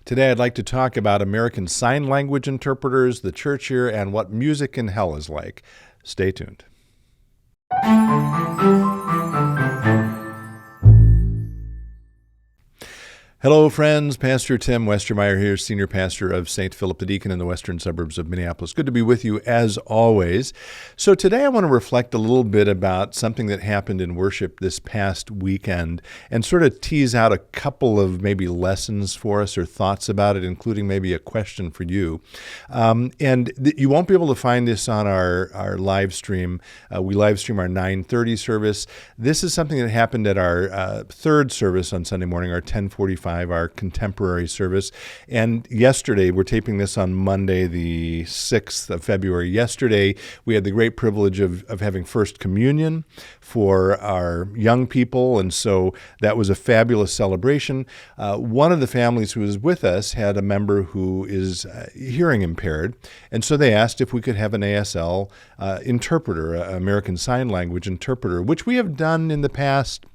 Today I'd like to talk about American Sign Language interpreters, the church year, and what music in hell is like. Stay tuned. Hello, friends. Pastor Tim Westermeyer here, Senior Pastor of St. Philip the Deacon in the western suburbs of Minneapolis. Good to be with you as always. So today I want to reflect a little bit about something that happened in worship this past weekend and sort of tease out a couple of maybe lessons for us or thoughts about it, including maybe a question for you. You won't be able to find this on our live stream. We live stream our 9:30 service. This is something that happened at our third service on Sunday morning, our 10:45. Our contemporary service. And yesterday, we're taping this on Monday, the 6th of February. Yesterday, we had the great privilege of having First Communion for our young people, and so that was a fabulous celebration. One of the families who was with us had a member who is hearing impaired, and so they asked if we could have an ASL interpreter, American Sign Language interpreter, which we have done in the past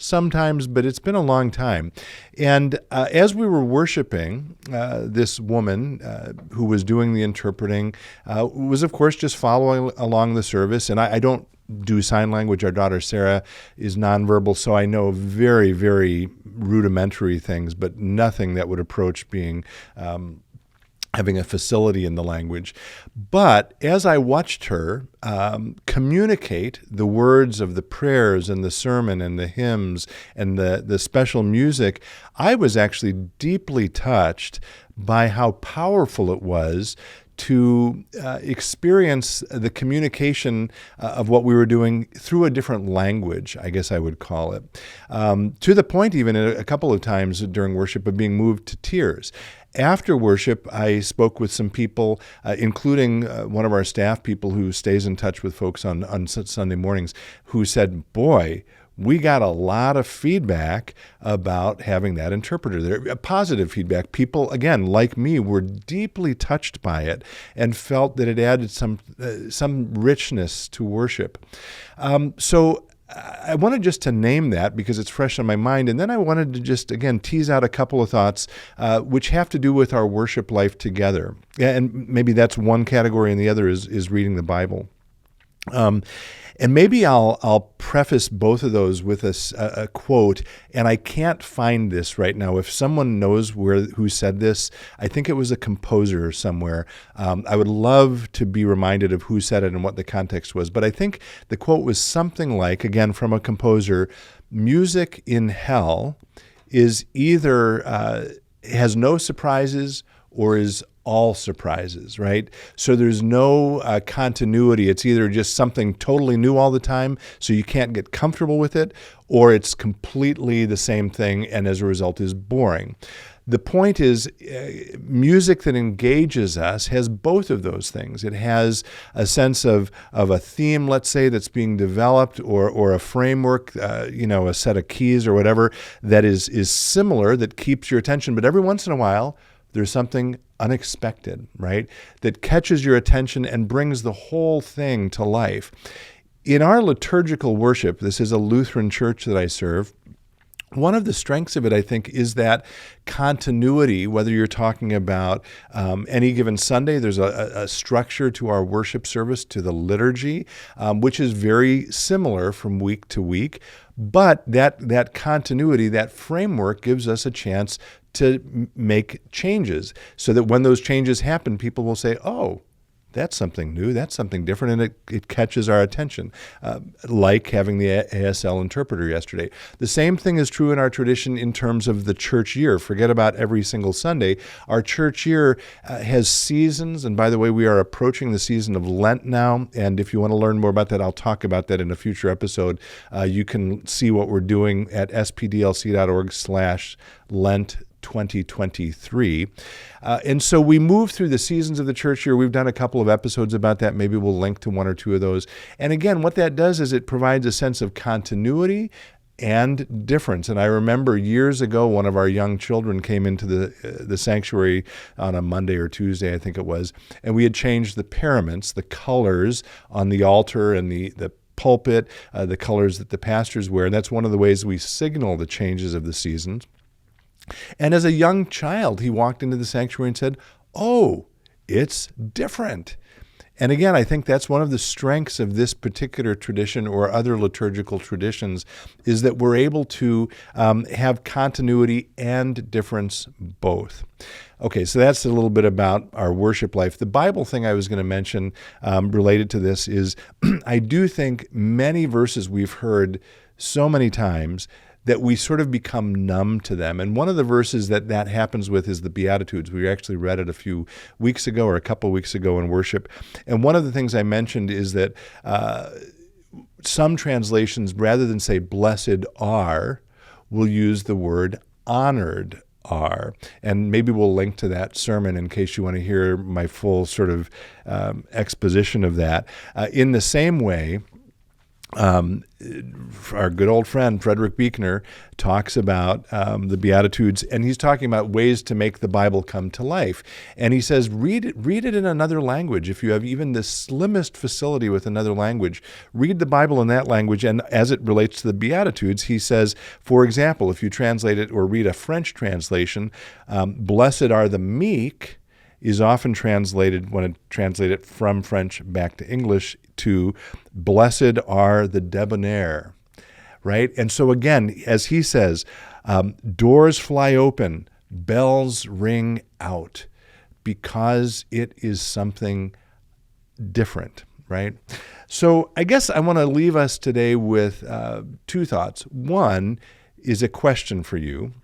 sometimes, but it's been a long time. And as we were worshiping, this woman who was doing the interpreting was, of course, just following along the service. And I don't do sign language. Our daughter Sarah is nonverbal, so I know very, very rudimentary things, but nothing that would approach being having a facility in the language. But as I watched her communicate the words of the prayers and the sermon and the hymns and the special music, I was actually deeply touched by how powerful it was to experience the communication of what we were doing through a different language, I guess I would call it, to the point even a couple of times during worship of being moved to tears. After worship, I spoke with some people, including one of our staff people who stays in touch with folks on Sunday mornings, who said, boy, we got a lot of feedback about having that interpreter there, positive feedback. People, again, like me, were deeply touched by it and felt that it added some richness to worship. So I wanted just to name that because it's fresh on my mind. And then I wanted to just, again, tease out a couple of thoughts which have to do with our worship life together. And maybe that's one category and the other is reading the Bible. And maybe I'll preface both of those with a quote, and I can't find this right now. If someone knows who said this, I think it was a composer somewhere. I would love to be reminded of who said it and what the context was. But I think the quote was something like, again, from a composer, music in hell is either has no surprises or is all surprises, right? So there's no continuity. It's either just something totally new all the time, so you can't get comfortable with it, or it's completely the same thing and as a result is boring. The point is, music that engages us has both of those things. It has a sense of a theme, let's say, that's being developed, or a framework, a set of keys or whatever that is similar, that keeps your attention. But every once in a while, there's something unexpected, right, that catches your attention and brings the whole thing to life. In our liturgical worship, this is a Lutheran church that I serve, one of the strengths of it, I think, is that continuity, whether you're talking about any given Sunday, there's a structure to our worship service, to the liturgy, which is very similar from week to week. But that continuity, that framework gives us a chance to make changes so that when those changes happen, people will say, oh, that's something new, that's something different, and it catches our attention, like having the ASL interpreter yesterday. The same thing is true in our tradition in terms of the church year. Forget about every single Sunday. Our church year has seasons, and by the way, we are approaching the season of Lent now, and if you want to learn more about that, I'll talk about that in a future episode. You can see what we're doing at spdlc.org/Lent 2023. And so we move through the seasons of the church year. We've done a couple of episodes about that. Maybe we'll link to one or two of those. And again, what that does is it provides a sense of continuity and difference. And I remember years ago, one of our young children came into the sanctuary on a Monday or Tuesday, I think it was, and we had changed the paraments, the colors on the altar and the pulpit, the colors that the pastors wear. And that's one of the ways we signal the changes of the seasons. And as a young child, he walked into the sanctuary and said, "Oh, it's different." And again, I think that's one of the strengths of this particular tradition or other liturgical traditions, is that we're able to have continuity and difference both. Okay, so that's a little bit about our worship life. The Bible thing I was going to mention related to this is I do think many verses we've heard so many times that we sort of become numb to them. And one of the verses that happens with is the Beatitudes. We actually read it a few weeks ago or a couple weeks ago in worship. And one of the things I mentioned is that some translations, rather than say blessed are, will use the word honored are. And maybe we'll link to that sermon in case you want to hear my full sort of exposition of that. In the same way, our good old friend Frederick Buechner talks about the Beatitudes, and he's talking about ways to make the Bible come to life. And he says, read it in another language. If you have even the slimmest facility with another language, read the Bible in that language. And as it relates to the Beatitudes, he says, for example, if you translate it or read a French translation, blessed are the meek is often translated, when it translated from French back to English, to blessed are the debonair, right? And so again, as he says, doors fly open, bells ring out, because it is something different, right? So I guess I want to leave us today with two thoughts. One is a question for you.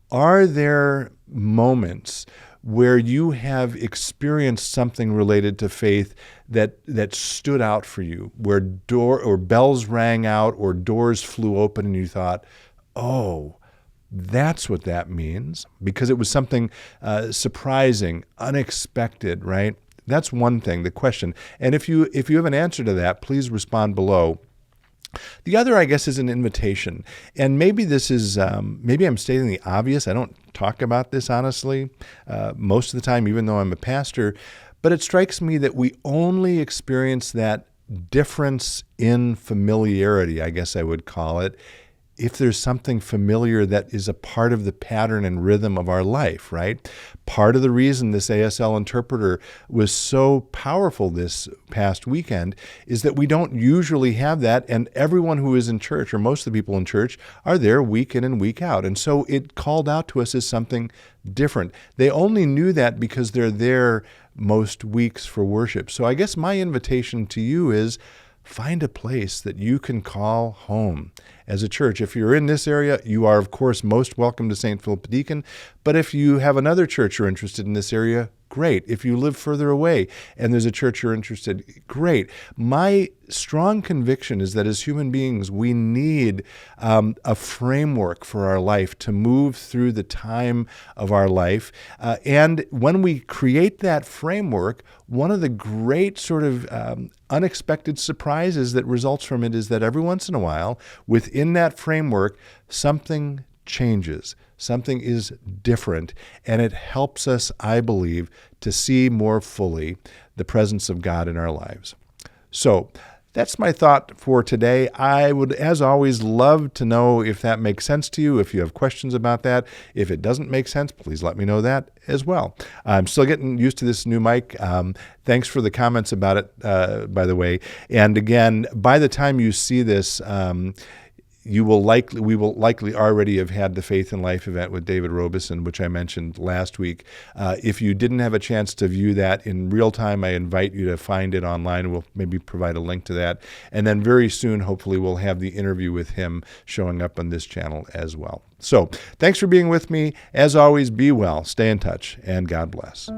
Are there moments where you have experienced something related to faith that stood out for you, where bells rang out or doors flew open and you thought, oh, that's what that means, because it was something surprising, unexpected, right? That's one thing, the question. And if you have an answer to that, please respond below. The other, I guess, is an invitation. And maybe this is, maybe I'm stating the obvious. I don't talk about this, honestly, most of the time, even though I'm a pastor. But it strikes me that we only experience that difference in familiarity, I guess I would call it, if there's something familiar that is a part of the pattern and rhythm of our life, right? Part of the reason this ASL Interpreter was so powerful this past weekend is that we don't usually have that, and everyone who is in church, or most of the people in church, are there week in and week out. And so it called out to us as something different. They only knew that because they're there most weeks for worship. So I guess my invitation to you is, find a place that you can call home as a church. If you're in this area, you are, of course, most welcome to St. Philip Deacon. But if you have another church you're interested in this area, great. If you live further away and there's a church you're interested, great. My strong conviction is that as human beings, we need a framework for our life to move through the time of our life. And when we create that framework, one of the great sort of unexpected surprises that results from it is that every once in a while, within that framework, something changes. Something is different, and it helps us, I believe, to see more fully the presence of God in our lives. So that's my thought for today. I would, as always, love to know if that makes sense to you, if you have questions about that. If it doesn't make sense, please let me know that as well. I'm still getting used to this new mic. Thanks for the comments about it, by the way. And again, by the time you see this, we will likely already have had the Faith and Life event with David Robeson, which I mentioned last week. If you didn't have a chance to view that in real time, I invite you to find it online. We'll maybe provide a link to that. And then very soon, hopefully, we'll have the interview with him showing up on this channel as well. So thanks for being with me. As always, be well, stay in touch, and God bless.